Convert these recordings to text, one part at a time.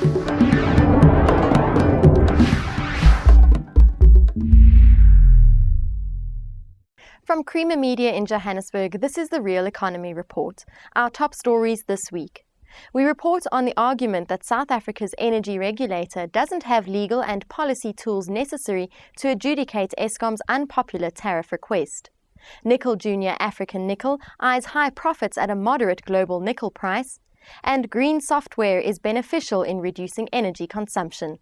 From Creamer Media in Johannesburg, this is the Real Economy Report. Our top stories this week. We report on the argument that South Africa's energy regulator doesn't have legal and policy tools necessary to adjudicate Eskom's unpopular tariff request. Nickel Junior African Nickel eyes high profits at a moderate global nickel price. And green software is beneficial in reducing energy consumption.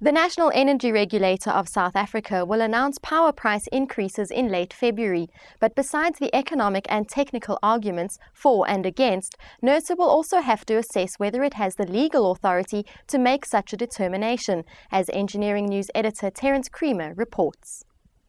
The National Energy Regulator of South Africa will announce power price increases in late February, but besides the economic and technical arguments for and against, NERSA will also have to assess whether it has the legal authority to make such a determination, as Engineering News editor Terence Creamer reports.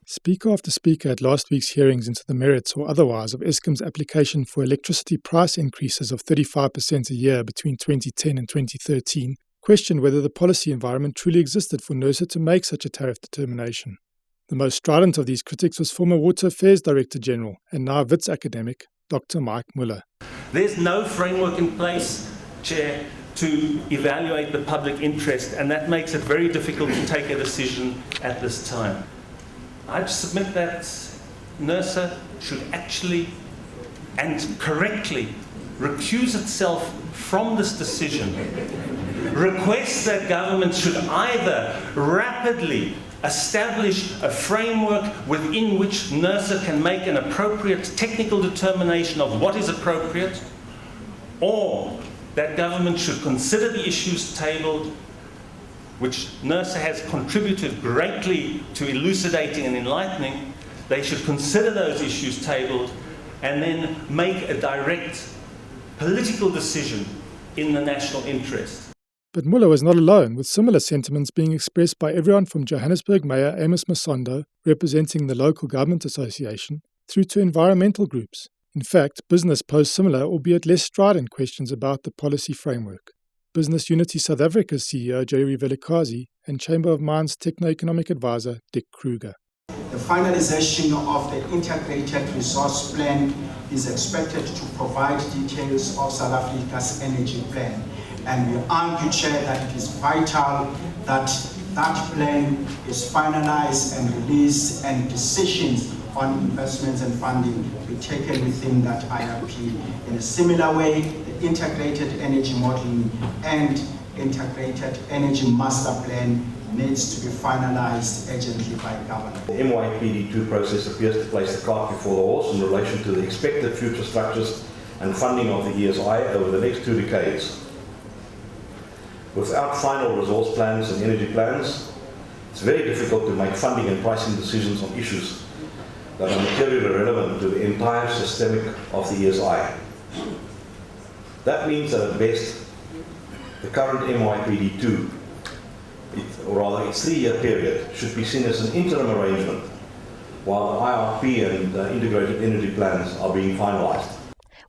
Speaker after speaker at last week's hearings into the merits or otherwise of Eskom's application for electricity price increases of 35% a year between 2010 and 2013 questioned whether the policy environment truly existed for NERSA to make such a tariff determination. The most strident of these critics was former Water Affairs Director General and now Wits academic, Dr. Mike Muller. There's no framework in place, Chair, to evaluate the public interest, and that makes it very difficult to take a decision at this time. I'd submit that NERSA should actually and correctly recuse itself from this decision, request that government should either rapidly establish a framework within which NERSA can make an appropriate technical determination of what is appropriate, or that government should consider the issues tabled, which NERSA has contributed greatly to elucidating and enlightening. They should consider those issues tabled and then make a direct political decision in the national interest. But Muller was not alone, with similar sentiments being expressed by everyone from Johannesburg Mayor Amos Masondo, representing the Local Government Association, through to environmental groups. In fact, business posed similar, albeit less strident, questions about the policy framework. Business Unity South Africa's CEO Jerry Velikazi and Chamber of Mines Techno-Economic Advisor Dick Kruger. The finalization of the integrated resource plan is expected to provide details of South Africa's energy plan. And we argue, Chair, that it is vital that that plan is finalized and released, and decisions on investments and funding be taken within that IRP. In a similar way, the integrated energy modeling and integrated energy master plan needs to be finalized urgently by government. The MYPD2 process appears to place the cart before the horse in relation to the expected future structures and funding of the ESI over the next 2 decades. Without final resource plans and energy plans, it's very difficult to make funding and pricing decisions on issues that are materially relevant to the entire systemic of the ESI. That means that at best, the current MYPD2, or rather its 3-year period, should be seen as an interim arrangement while the IRP and integrated energy plans are being finalized.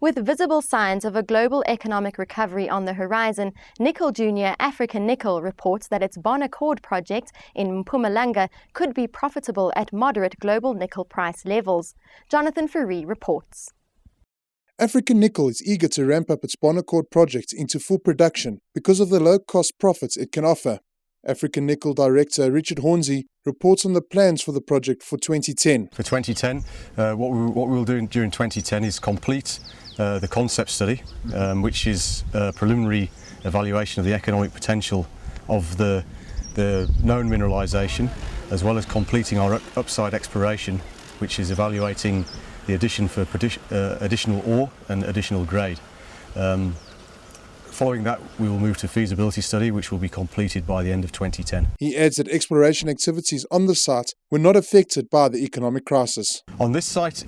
With visible signs of a global economic recovery on the horizon, Nickel Junior African Nickel reports that its Bonaccord project in Mpumalanga could be profitable at moderate global nickel price levels. Jonathan Fourie reports. African Nickel is eager to ramp up its Bonaccord project into full production because of the low-cost profits it can offer. African Nickel Director Richard Hornsey reports on the plans for the project for 2010. For 2010, what we will do during 2010 is complete the concept study, which is a preliminary evaluation of the economic potential of the known mineralisation, as well as completing our upside exploration, which is evaluating the addition for additional ore and additional grade. Following that, we will move to feasibility study, which will be completed by the end of 2010. He adds that exploration activities on the site were not affected by the economic crisis. On this site,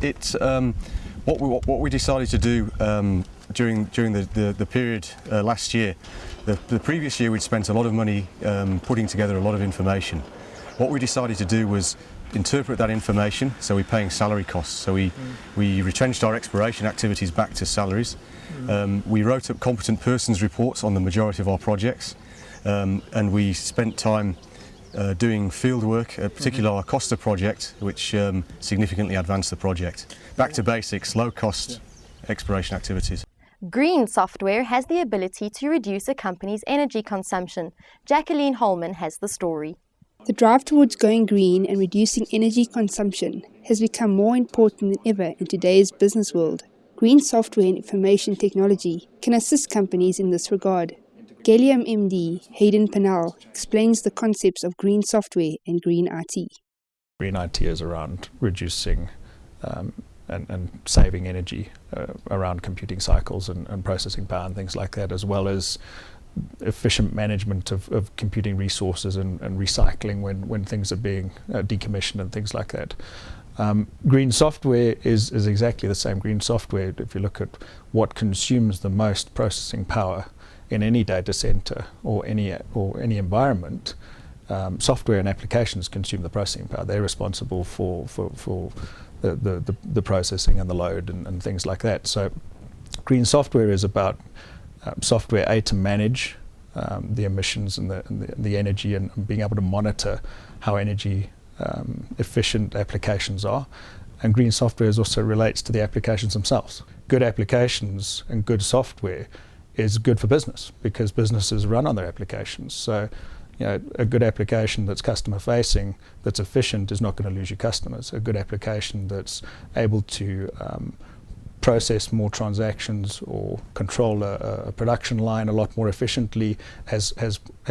what we decided to do during the period last year, the previous year we'd spent a lot of money putting together a lot of information. What we decided to do was interpret that information, so we're paying salary costs. So we retrenched our exploration activities back to salaries. We wrote up competent persons reports on the majority of our projects, and we spent time doing field work, particularly our Costa project, which significantly advanced the project. Back to basics, low cost exploration activities. Green software has the ability to reduce a company's energy consumption. Jacqueline Holman has the story. The drive towards going green and reducing energy consumption has become more important than ever in today's business world. Green software and information technology can assist companies in this regard. Gallium MD Hayden Pennell explains the concepts of green software and green IT. Green IT is around reducing and saving energy around computing cycles and processing power and things like that, as well as efficient management of computing resources and recycling when things are being decommissioned and things like that. Green software is exactly the same. Green software, if you look at what consumes the most processing power in any data center or any environment, software and applications consume the processing power. They're responsible for the processing and the load and things like that. So green software is about software to manage the emissions and the energy and being able to monitor how energy efficient applications are. And green software also relates to the applications themselves. Good applications and good software is good for business because businesses run on their applications. So, a good application that's customer facing, that's efficient, is not going to lose your customers. A good application that's able to process more transactions or control a production line a lot more efficiently has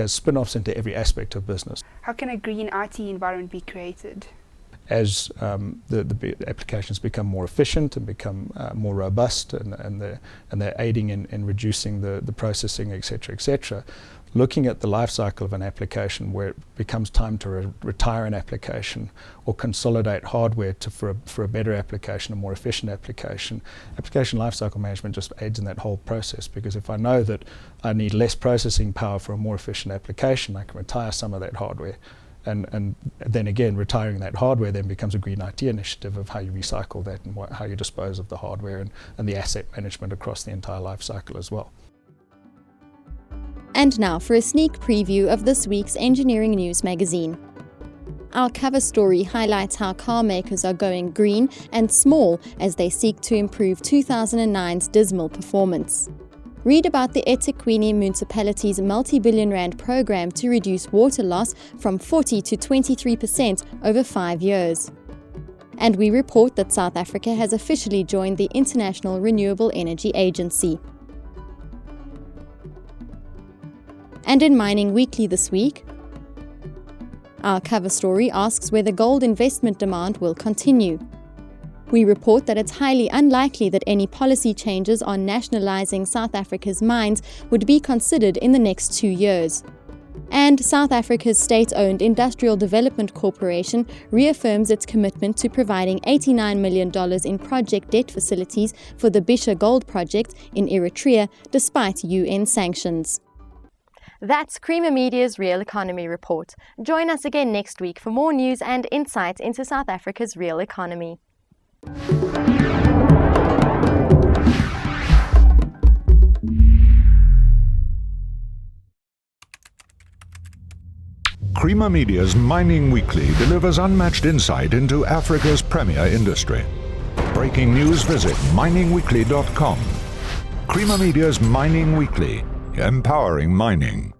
spin-offs into every aspect of business. How can a green IT environment be created? As the applications become more efficient and become more robust and they're aiding in reducing the processing, etc., looking at the life cycle of an application where it becomes time to retire an application or consolidate hardware for a better application, a more efficient application. Application lifecycle management just aids in that whole process, because if I know that I need less processing power for a more efficient application, I can retire some of that hardware. And then again, retiring that hardware then becomes a green IT initiative of how you recycle that and how you dispose of the hardware and the asset management across the entire life cycle as well. And now for a sneak preview of this week's Engineering News magazine. Our cover story highlights how car makers are going green and small as they seek to improve 2009's dismal performance. Read about the eThekwini municipality's multi-billion rand program to reduce water loss from 40 to 23% over 5 years. And we report that South Africa has officially joined the International Renewable Energy Agency. And in Mining Weekly this week, our cover story asks whether gold investment demand will continue. We report that it's highly unlikely that any policy changes on nationalising South Africa's mines would be considered in the next 2 years. And South Africa's state-owned Industrial Development Corporation reaffirms its commitment to providing $89 million in project debt facilities for the Bisha Gold Project in Eritrea despite UN sanctions. That's Creamer Media's Real Economy Report. Join us again next week for more news and insights into South Africa's real economy. Creamer Media's Mining Weekly delivers unmatched insight into Africa's premier industry. Breaking news, visit miningweekly.com. Creamer Media's Mining Weekly, empowering mining.